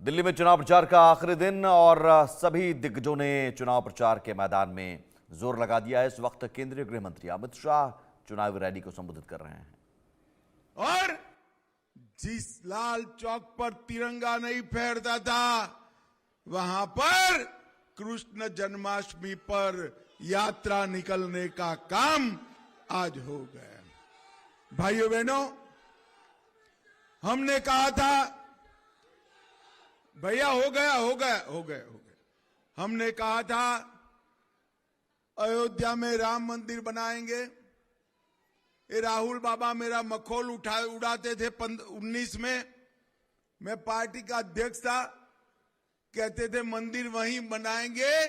दिल्ली में चुनाव प्रचार का आखिरी दिन और सभी दिग्गजों ने चुनाव प्रचार के मैदान में जोर लगा दिया है। इस वक्त केंद्रीय गृह मंत्री अमित शाह चुनावी रैली को संबोधित कर रहे हैं। और जिस लाल चौक पर तिरंगा नहीं फहरता था, वहां पर कृष्ण जन्माष्टमी पर यात्रा निकलने का काम आज हो गया। भाइयों बहनों, हमने कहा था भैया हो गया। हमने कहा था अयोध्या में राम मंदिर बनाएंगे। ये राहुल बाबा मेरा मखौल उड़ाते थे 19 में। मैं पार्टी का अध्यक्ष था, कहते थे मंदिर वहीं बनाएंगे,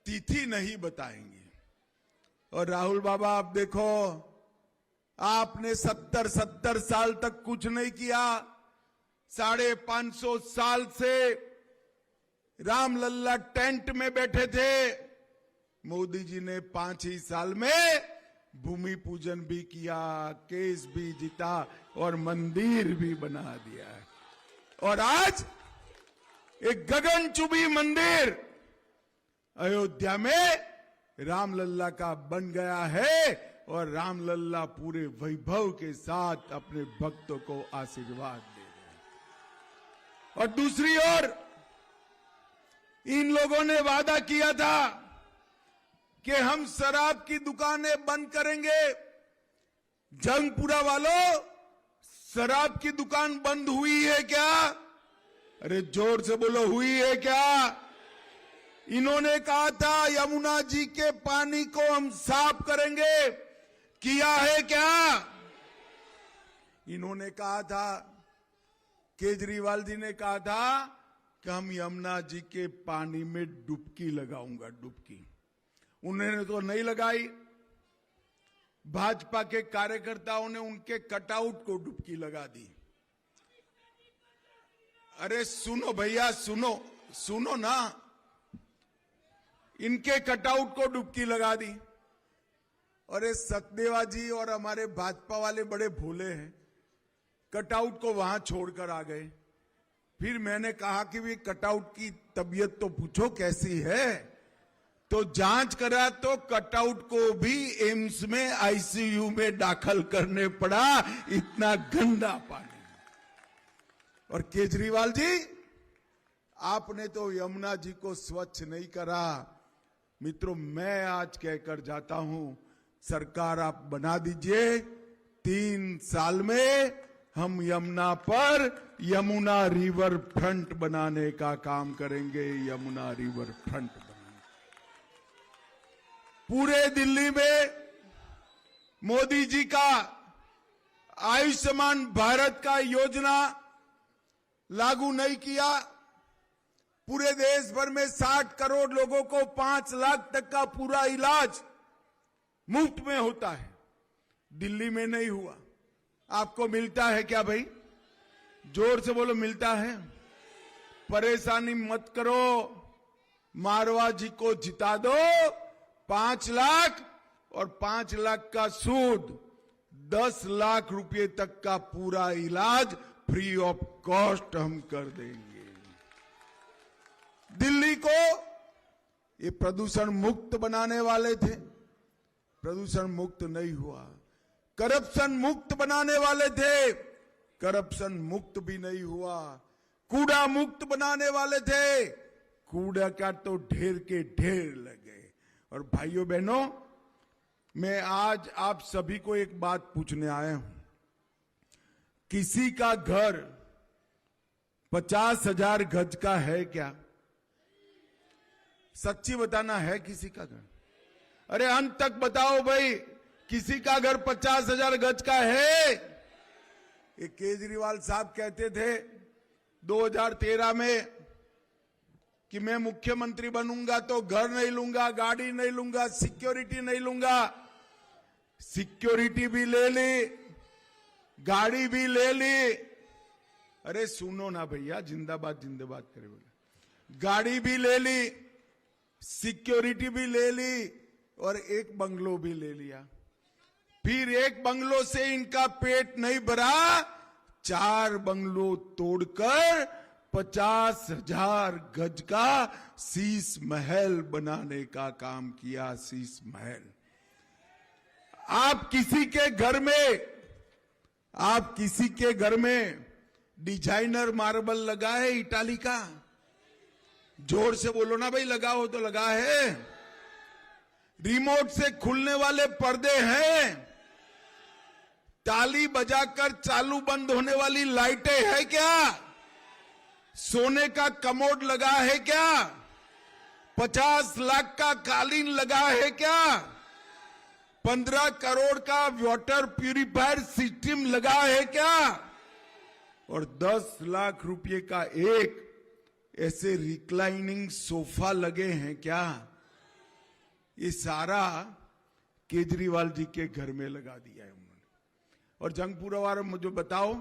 तिथि नहीं बताएंगे। और राहुल बाबा आप देखो, आपने 70 साल तक कुछ नहीं किया। 550 साल से रामलल्ला टेंट में बैठे थे। मोदी जी ने 5 ही साल में भूमि पूजन भी किया, केस भी जीता और मंदिर भी बना दिया। और आज एक गगनचुंबी मंदिर अयोध्या में रामलल्ला का बन गया है और रामलल्ला पूरे वैभव के साथ अपने भक्तों को आशीर्वाद दे रहे हैं। और दूसरी ओर इन लोगों ने वादा किया था कि हम शराब की दुकानें बंद करेंगे। जंगपुरा वालों, शराब की दुकान बंद हुई है क्या? अरे जोर से बोलो, हुई है क्या? इन्होंने कहा था यमुना जी के पानी को हम साफ करेंगे, किया है क्या? इन्होंने कहा था, केजरीवाल जी ने कहा था कि हम यमुना जी के पानी में डुबकी लगाऊंगा, डुबकी। उन्होंने तो नहीं लगाई। भाजपा के कार्यकर्ताओं ने उनके कटआउट को डुबकी लगा दी। अरे सुनो भैया, सुनो ना, इनके कटआउट को डुबकी लगा दी। और ये सतदेवा जी और हमारे भाजपा वाले बड़े भोले हैं, कटआउट को वहां छोड़कर आ गए। फिर मैंने कहा कि भी कटआउट की तबीयत तो पूछो कैसी है। तो जांच करा तो कटआउट को भी एम्स में आईसीयू में दाखिल करने पड़ा, इतना गंदा पानी। और केजरीवाल जी, आपने तो यमुना जी को स्वच्छ नहीं करा। मित्रों, मैं आज कहकर जाता हूं, सरकार आप बना दीजिए। 3 साल में हम यमुना पर यमुना रिवर फ्रंट बनाने का काम करेंगे। यमुना रिवर फ्रंट बनाने पूरे दिल्ली में मोदी जी का आयुष्मान भारत का योजना लागू नहीं किया। पूरे देश भर में 60 करोड़ लोगों को 5 लाख तक का पूरा इलाज मुफ्त में होता है। दिल्ली में नहीं हुआ। आपको मिलता है क्या भाई? जोर से बोलो, मिलता है? परेशानी मत करो, मारवा जी को जिता दो। 5 लाख और 5 लाख का सूद, 10 लाख रुपए तक का पूरा इलाज फ्री ऑफ कॉस्ट हम कर देंगे। दिल्ली को ये प्रदूषण मुक्त बनाने वाले थे, प्रदूषण मुक्त नहीं हुआ। करप्शन मुक्त बनाने वाले थे, करप्शन मुक्त भी नहीं हुआ। कूड़ा मुक्त बनाने वाले थे, कूड़ा का तो ढेर के ढेर लगे। और भाइयों बहनों, मैं आज आप सभी को एक बात पूछने आया हूं। किसी का घर 50,000 गज का है क्या? सच्ची बताना, है किसी का घर? अरे अंत तक बताओ भाई, किसी का घर 50,000 गज का है? ये केजरीवाल साहब कहते थे 2013 में कि मैं मुख्यमंत्री बनूंगा तो घर नहीं लूंगा, गाड़ी नहीं लूंगा, सिक्योरिटी नहीं लूंगा। सिक्योरिटी भी ले ली, गाड़ी भी ले ली। अरे सुनो ना भैया, जिंदाबाद जिंदाबाद करे बोले। गाड़ी भी ले ली, सिक्योरिटी भी ले ली और एक बंगलो भी ले लिया। फिर एक बंगलो से इनका पेट नहीं भरा, 4 बंगलो तोड़कर 50,000 गज का शीश महल बनाने का काम किया। शीश महल। आप किसी के घर में डिजाइनर मार्बल लगा है इटाली का? जोर से बोलो ना भाई, लगा हो तो लगा है। रिमोट से खुलने वाले पर्दे हैं। ताली बजाकर चालू बंद होने वाली लाइटें है क्या? सोने का कमोड लगा है क्या? 50 लाख का कालीन लगा है क्या? 15 करोड़ का वाटर प्यूरिफायर सिस्टम लगा है क्या? और 10 लाख रुपए का एक ऐसे रिक्लाइनिंग सोफा लगे हैं क्या? ये सारा केजरीवाल जी के घर में लगा दिया है उन्होंने। और जंगपुरा वाले मुझे बताओ,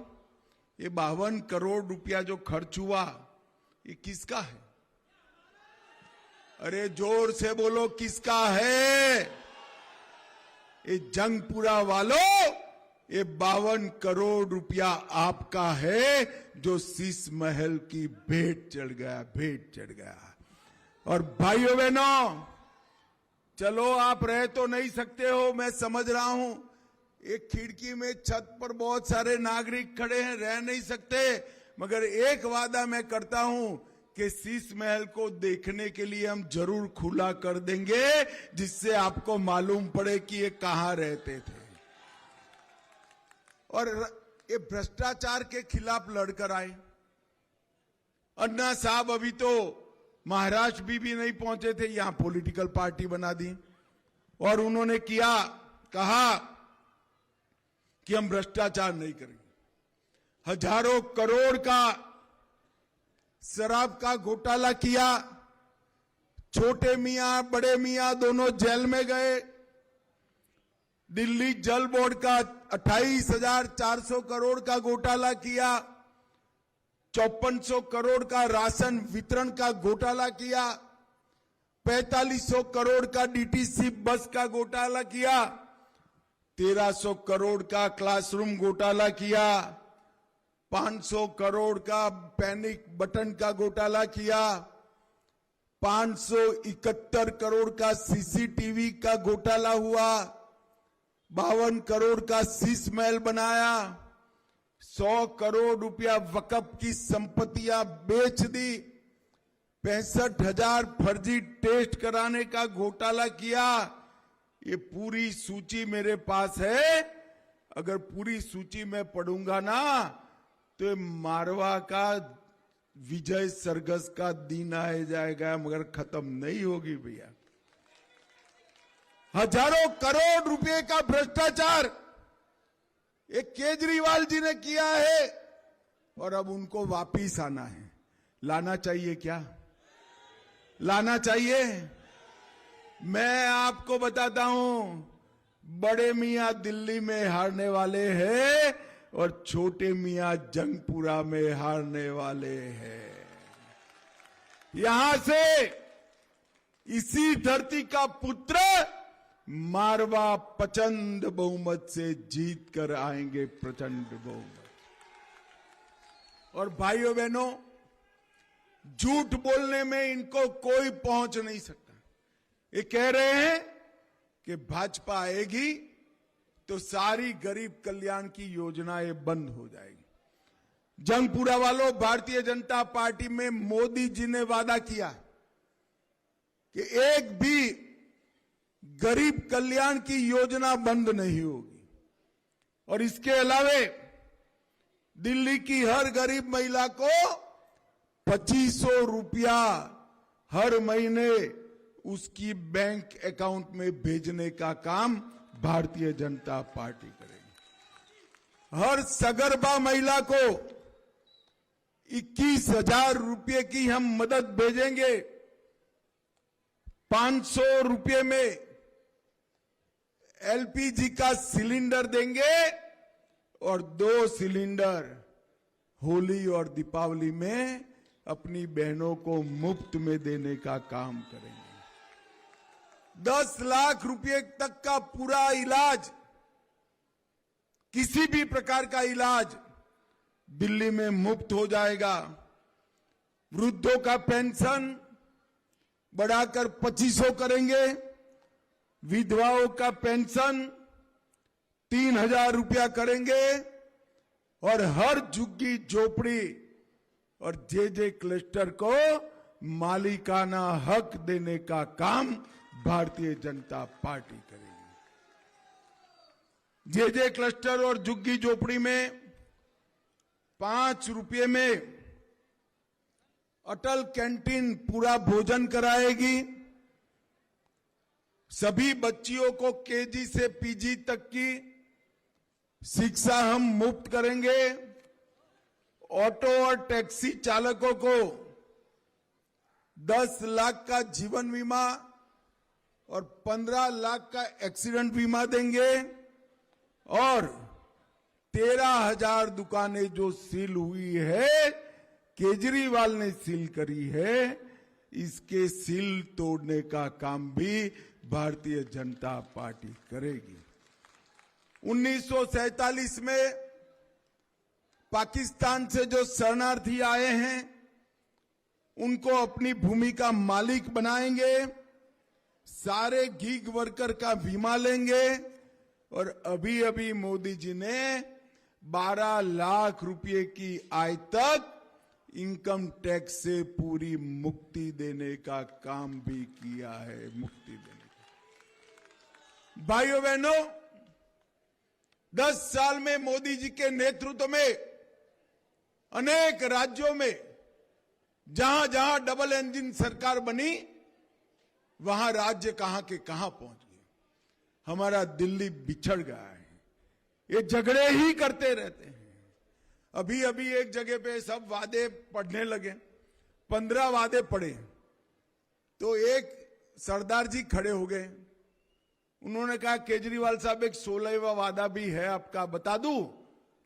ये 52 करोड़ रुपया जो खर्च हुआ, ये किसका है? अरे जोर से बोलो, किसका है? ये जंगपुरा वालों, ये 52 करोड़ रुपया आपका है, जो शीश महल की भेंट चढ़ गया। और भाइयों बहनों, चलो आप रह तो नहीं सकते हो, मैं समझ रहा हूं। एक खिड़की में छत पर बहुत सारे नागरिक खड़े हैं, रह नहीं सकते, मगर एक वादा मैं करता हूं कि शीश महल को देखने के लिए हम जरूर खुला कर देंगे, जिससे आपको मालूम पड़े कि ये कहां रहते थे। और ये भ्रष्टाचार के खिलाफ लड़कर आए। अन्ना साहब अभी तो महाराष्ट्र भी नहीं पहुंचे थे, यहां पॉलिटिकल पार्टी बना दी और उन्होंने कहा कि हम भ्रष्टाचार नहीं करेंगे। हजारों करोड़ का शराब का घोटाला किया। छोटे मियां बड़े मियां दोनों जेल में गए। दिल्ली जल बोर्ड का 28,400 करोड़ का घोटाला किया। 5400 करोड़ का राशन वितरण का घोटाला किया। 4500 करोड़ का डीटीसी बस का घोटाला किया। 1300 करोड़ का क्लासरूम घोटाला किया। 500 करोड़ का पैनिक बटन का घोटाला किया। 571 करोड़ का सीसीटीवी का घोटाला हुआ। 52 करोड़ का शीश महल बनाया। 100 करोड़ रुपया वक्फ की संपत्तियां बेच दी। 65,000 फर्जी टेस्ट कराने का घोटाला किया। ये पूरी सूची मेरे पास है। अगर पूरी सूची में पढ़ूंगा ना, तो मारवा का विजय सरगस का दिन आ जाएगा, मगर खत्म नहीं होगी भैया। हजारों करोड़ रुपए का भ्रष्टाचार एक केजरीवाल जी ने किया है, और अब उनको वापिस आना है। लाना चाहिए क्या? लाना चाहिए। मैं आपको बताता हूं, बड़े मियां दिल्ली में हारने वाले हैं और छोटे मियां जंगपुरा में हारने वाले हैं। यहां से इसी धरती का पुत्र मारवा प्रचंड बहुमत से जीत कर आएंगे, प्रचंड बहुमत। और भाइयों बहनों, झूठ बोलने में इनको कोई पहुंच नहीं सकता। ये कह रहे हैं कि भाजपा आएगी तो सारी गरीब कल्याण की योजनाएं बंद हो जाएगी। जंगपुरा वालों, भारतीय जनता पार्टी में मोदी जी ने वादा किया कि एक भी गरीब कल्याण की योजना बंद नहीं होगी। और इसके अलावे दिल्ली की हर गरीब महिला को 2500 रुपया हर महीने उसकी बैंक अकाउंट में भेजने का काम भारतीय जनता पार्टी करेगी। हर सगर्भा महिला को 21,000 रुपये की हम मदद भेजेंगे। 500 रुपये में एलपीजी का सिलेंडर देंगे और 2 सिलेंडर होली और दीपावली में अपनी बहनों को मुफ्त में देने का काम करेंगे। 10 लाख रुपए तक का पूरा इलाज, किसी भी प्रकार का इलाज दिल्ली में मुफ्त हो जाएगा। वृद्धों का पेंशन बढ़ाकर 2500 करेंगे, विधवाओं का पेंशन 3000 रुपया करेंगे और हर झुग्गी झोपड़ी और जे क्लस्टर को मालिकाना हक देने का काम भारतीय जनता पार्टी करेगी। जे क्लस्टर और झुग्गी झोपड़ी में 5 रुपये में अटल कैंटीन पूरा भोजन कराएगी। सभी बच्चियों को केजी से पीजी तक की शिक्षा हम मुफ्त करेंगे। ऑटो और टैक्सी चालकों को 10 लाख का जीवन बीमा और 15 लाख का एक्सीडेंट बीमा देंगे और 13,000 दुकानें जो सील हुई है, केजरीवाल ने सील करी है, इसके सील तोड़ने का काम भी भारतीय जनता पार्टी करेगी। 1947 में पाकिस्तान से जो शरणार्थी आए हैं उनको अपनी भूमि का मालिक बनाएंगे, सारे गीग वर्कर का बीमा लेंगे और अभी अभी मोदी जी ने 12 लाख रुपए की आय तक इनकम टैक्स से पूरी मुक्ति देने का काम भी किया है। मुक्ति देने का, भाइयों बहनों, 10 साल में मोदी जी के नेतृत्व में अनेक राज्यों में जहां जहां डबल इंजन सरकार बनी, वहां राज्य कहां के कहां पहुंच गए। हमारा दिल्ली बिछड़ गया है, ये झगड़े ही करते रहते हैं। अभी अभी एक जगह पे सब वादे पढ़ने लगे, 15 वादे पढ़े तो एक सरदार जी खड़े हो गए। उन्होंने कहा केजरीवाल साहब एक 16वां वादा भी है आपका, बता दूं?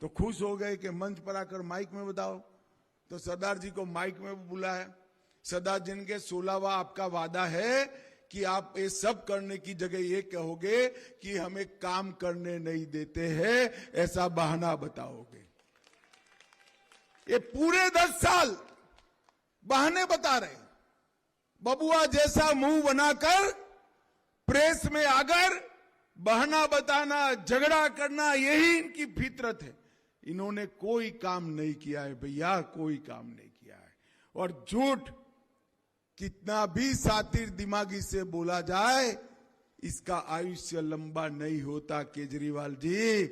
तो खुश हो गए कि मंच पर आकर माइक में बताओ। तो सरदार जी को माइक में बुलाया। सरदार जी ने 16वां आपका वादा है कि आप ये सब करने की जगह ये कहोगे कि हमें काम करने नहीं देते हैं, ऐसा बहाना बताओगे। ये पूरे 10 साल बहाने बता रहे, बबुआ जैसा मुंह बनाकर प्रेस में आकर बहाना बताना, झगड़ा करना, यही इनकी फितरत है। इन्होंने कोई काम नहीं किया है भैया, कोई काम नहीं किया है। और झूठ कितना भी सातिर दिमागी से बोला जाए, इसका आयुष्य लंबा नहीं होता केजरीवाल जी।